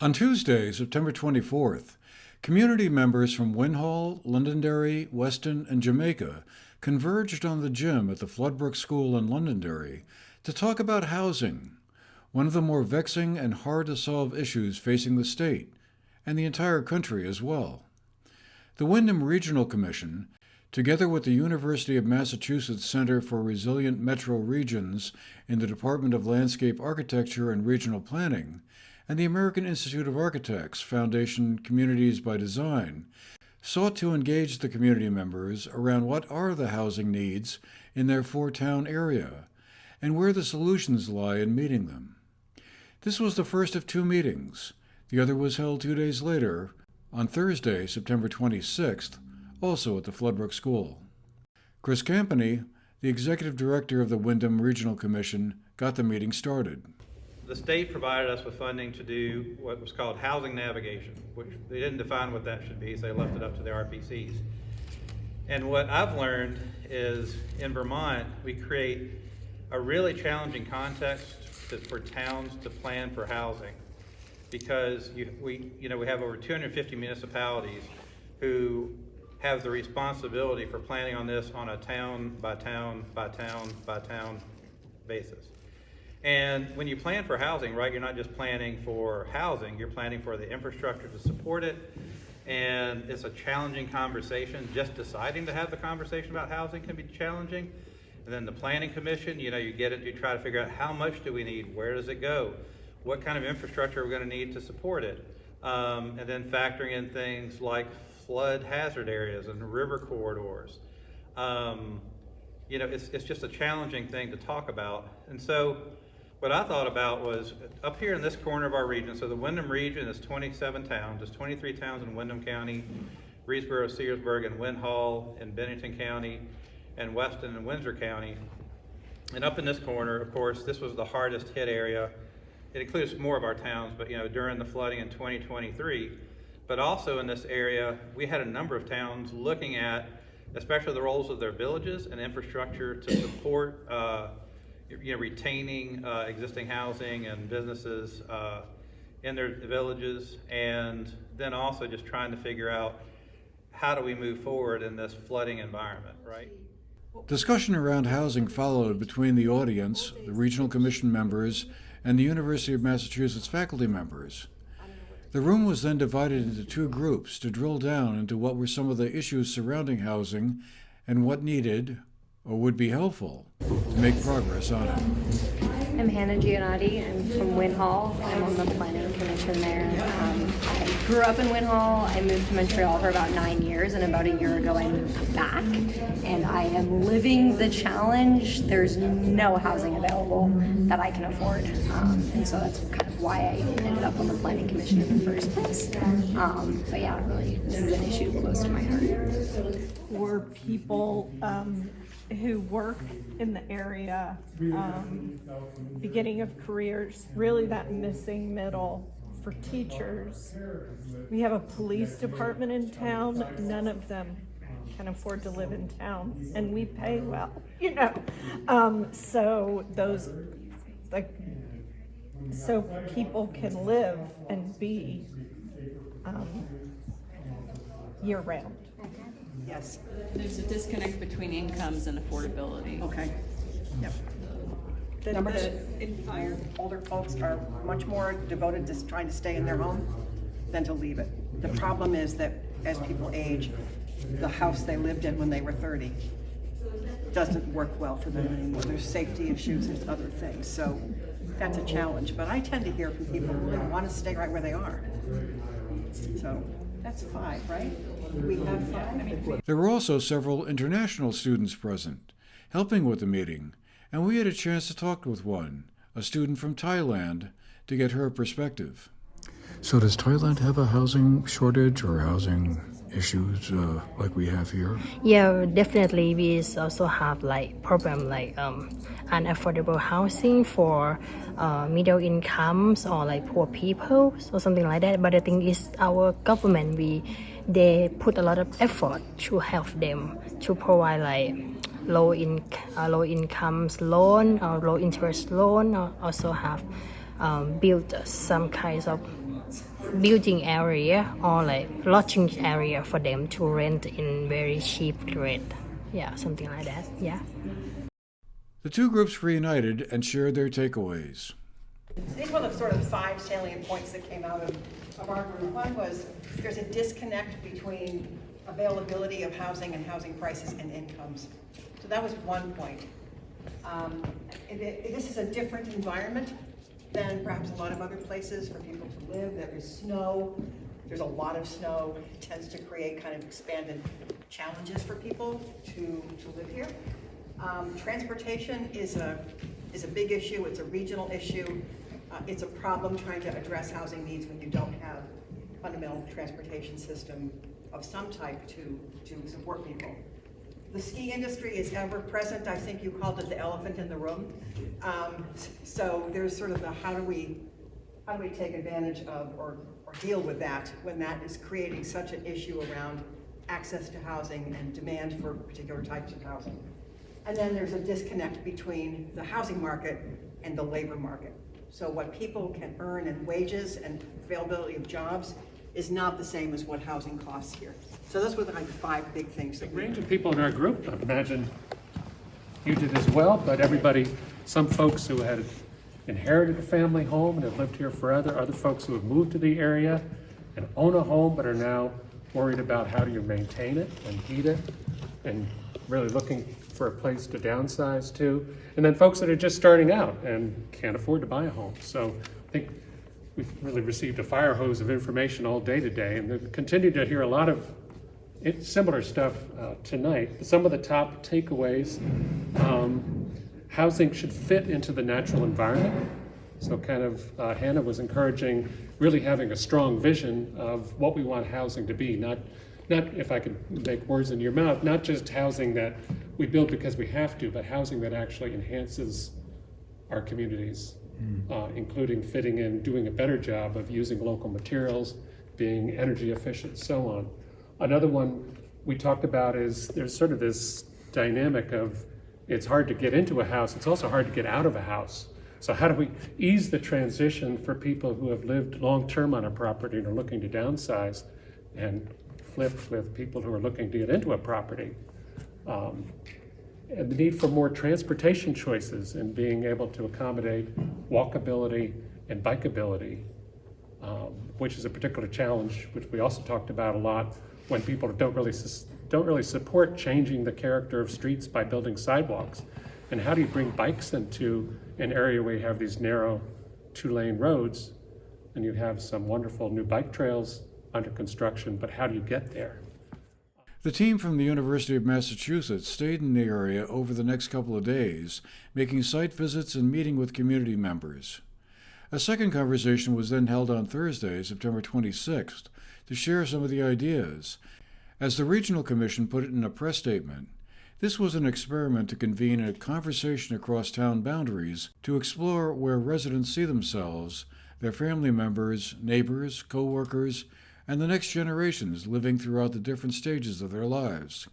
On Tuesday, September 24th, community members from Winhall, Londonderry, Weston, and Jamaica converged on the gym at the Flood Brook School in Londonderry to talk about housing, one of the more vexing and hard-to-solve issues facing the state, and the entire country as well. The Windham Regional Commission, together with the University of Massachusetts Center for Resilient Metro Regions in the Department of Landscape Architecture and Regional Planning, and the American Institute of Architects Foundation Communities by Design, sought to engage the community members around what are the housing needs in their four-town area, and where the solutions lie in meeting them. This was the first of two meetings. The other was held 2 days later, on Thursday, September 26th, also at the Flood Brook School. Chris Campany, the executive director of the Windham Regional Commission, got the meeting started. The state provided us with funding to do what was called housing navigation, which they didn't define what that should be, so they left it up to the RPCs. And what I've learned is in Vermont, we create a really challenging context for towns to plan for housing, because we have over 250 municipalities who have the responsibility for planning on this on a town by town by town by town basis. And when you plan for housing, right, you're not just planning for housing, you're planning for the infrastructure to support it. And it's a challenging conversation. Just deciding to have the conversation about housing can be challenging. And then the planning commission, you get it, you try to figure out how much do we need, where does it go, what kind of infrastructure are we going to need to support it. And then factoring in things like flood hazard areas and river corridors. It's just a challenging thing to talk about. And so what I thought about was up here in this corner of our region, so the Windham region is 27 towns. There's 23 towns in Windham County, Reedsboro, Searsburg, and Winhall in Bennington County, and Weston and Windsor County. And up in this corner, of course, this was the hardest hit area. It includes more of our towns, but during the flooding in 2023. But also in this area, we had a number of towns looking at, especially the roles of their villages and infrastructure to support retaining existing housing and businesses in their villages, and then also just trying to figure out how do we move forward in this flooding environment, right? Discussion around housing followed between the audience, the Regional Commission members, and the University of Massachusetts faculty members. The room was then divided into two groups to drill down into what were some of the issues surrounding housing and what needed or would be helpful to make progress on it. I'm Hannah Giannotti. I'm from Winhall. I'm on the planning commission there. I grew up in Winhall. I moved to Montreal for about 9 years, and about a year ago I moved back. And I am living the challenge. There's no housing available that I can afford. And so that's kind of why I ended up on the planning commission in the first place. But yeah, really, this is an issue close to my heart. For people who work in the area, beginning of careers, really that missing middle for teachers. We have a police department in town. None of them can afford to live in town, and we pay well, so those, so people can live and be year round. Yes. There's a disconnect between incomes and affordability. Okay. Yep. Older folks are much more devoted to trying to stay in their home than to leave it. The problem is that as people age, the house they lived in when they were 30 doesn't work well for them anymore. There's safety issues, there's other things. So that's a challenge. But I tend to hear from people who want to stay right where they are. So that's 5, right? We have 5. There were also several international students present, helping with the meeting, and we had a chance to talk with one, a student from Thailand, to get her perspective. So does Thailand have a housing shortage or housing issues like we have here? Yeah, definitely. We also have problem unaffordable housing for middle incomes or poor people or something like that. But the thing is, our government they put a lot of effort to help them to provide low incomes loan or low interest loan, or also have built some kinds of building area or like lodging area for them to rent in very cheap rate. Yeah, something like that. Yeah. The two groups reunited and shared their takeaways. These were the sort of 5 salient points that came out of our group. One was there's a disconnect between availability of housing and housing prices and incomes. So that was one point. This is a different environment than perhaps a lot of other places for people to live. There is snow. There's a lot of snow. It tends to create kind of expanded challenges for people to live here. Transportation is a big issue. It's a regional issue. It's a problem trying to address housing needs when you don't have fundamental transportation system of some type to support people. The ski industry is ever present. I think you called it the elephant in the room. So there's sort of the how do we take advantage of or deal with that when that is creating such an issue around access to housing and demand for particular types of housing. And then there's a disconnect between the housing market and the labor market. So what people can earn in wages and availability of jobs is not the same as what housing costs here. So those were the like 5 big things that A range of people in our group, I imagine you did as well, but everybody, some folks who had inherited a family home and have lived here forever, other folks who have moved to the area and own a home but are now worried about how do you maintain it and heat it and really looking for a place to downsize to. And then folks that are just starting out and can't afford to buy a home. So I think we've really received a fire hose of information all day today, and we've continued to hear a lot of similar stuff tonight. Some of the top takeaways, housing should fit into the natural environment. So kind of Hannah was encouraging really having a strong vision of what we want housing to be, not if I could make words in your mouth, not just housing that we build because we have to, but housing that actually enhances our communities, including fitting in, doing a better job of using local materials, being energy efficient, so on. Another one we talked about is there's sort of this dynamic of it's hard to get into a house, it's also hard to get out of a house. So how do we ease the transition for people who have lived long-term on a property and are looking to downsize, and flip with people who are looking to get into a property? And the need for more transportation choices and being able to accommodate walkability and bikeability, which is a particular challenge, which we also talked about a lot when people don't really support changing the character of streets by building sidewalks. And how do you bring bikes into an area where you have these narrow 2-lane roads and you have some wonderful new bike trails under construction, but how do you get there? The team from the University of Massachusetts stayed in the area over the next couple of days, making site visits and meeting with community members. A second conversation was then held on Thursday, September 26th, to share some of the ideas. As the Regional Commission put it in a press statement, this was an experiment to convene a conversation across town boundaries to explore where residents see themselves, their family members, neighbors, co-workers, and the next generations living throughout the different stages of their lives.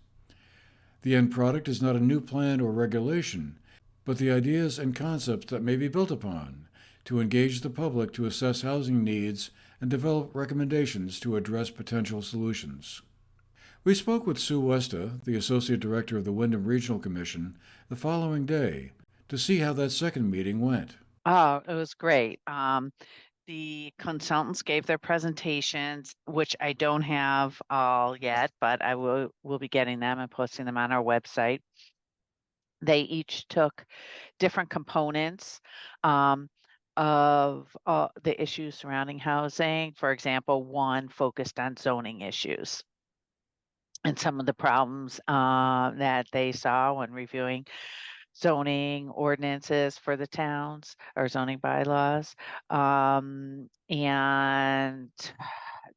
The end product is not a new plan or regulation, but the ideas and concepts that may be built upon to engage the public to assess housing needs and develop recommendations to address potential solutions. We spoke with Sue Westa, the Associate Director of the Windham Regional Commission, the following day to see how that second meeting went. Oh, it was great. The consultants gave their presentations, which I don't have all yet, but I will be getting them and posting them on our website. They each took different components of the issues surrounding housing. For example, one focused on zoning issues and some of the problems that they saw when reviewing zoning ordinances for the towns or zoning bylaws. And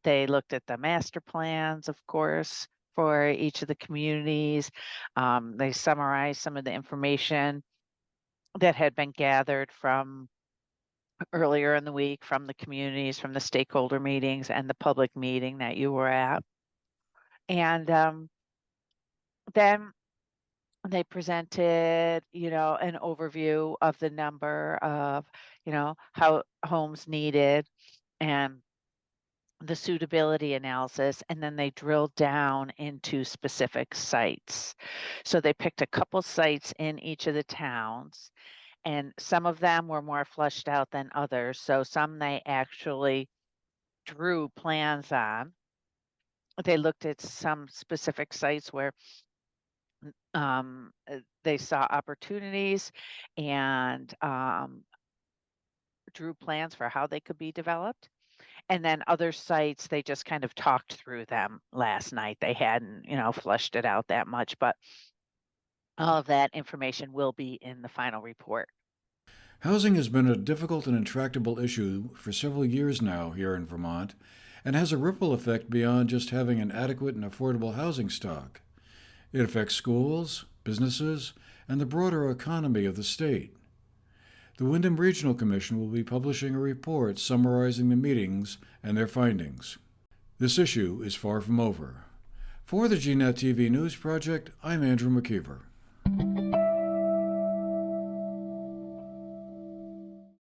they looked at the master plans, of course, for each of the communities. They summarized some of the information that had been gathered from earlier in the week from the communities, from the stakeholder meetings and the public meeting that you were at. And then they presented, an overview of the number of, how homes needed and the suitability analysis, and then they drilled down into specific sites. So they picked a couple sites in each of the towns, and some of them were more fleshed out than others. So some they actually drew plans on. They looked at some specific sites where they saw opportunities and drew plans for how they could be developed. And then other sites, they just kind of talked through them last night. They hadn't, fleshed it out that much, but all of that information will be in the final report. Housing has been a difficult and intractable issue for several years now here in Vermont and has a ripple effect beyond just having an adequate and affordable housing stock. It affects schools, businesses, and the broader economy of the state. The Windham Regional Commission will be publishing a report summarizing the meetings and their findings. This issue is far from over. For the GNAT-TV News Project, I'm Andrew McKeever.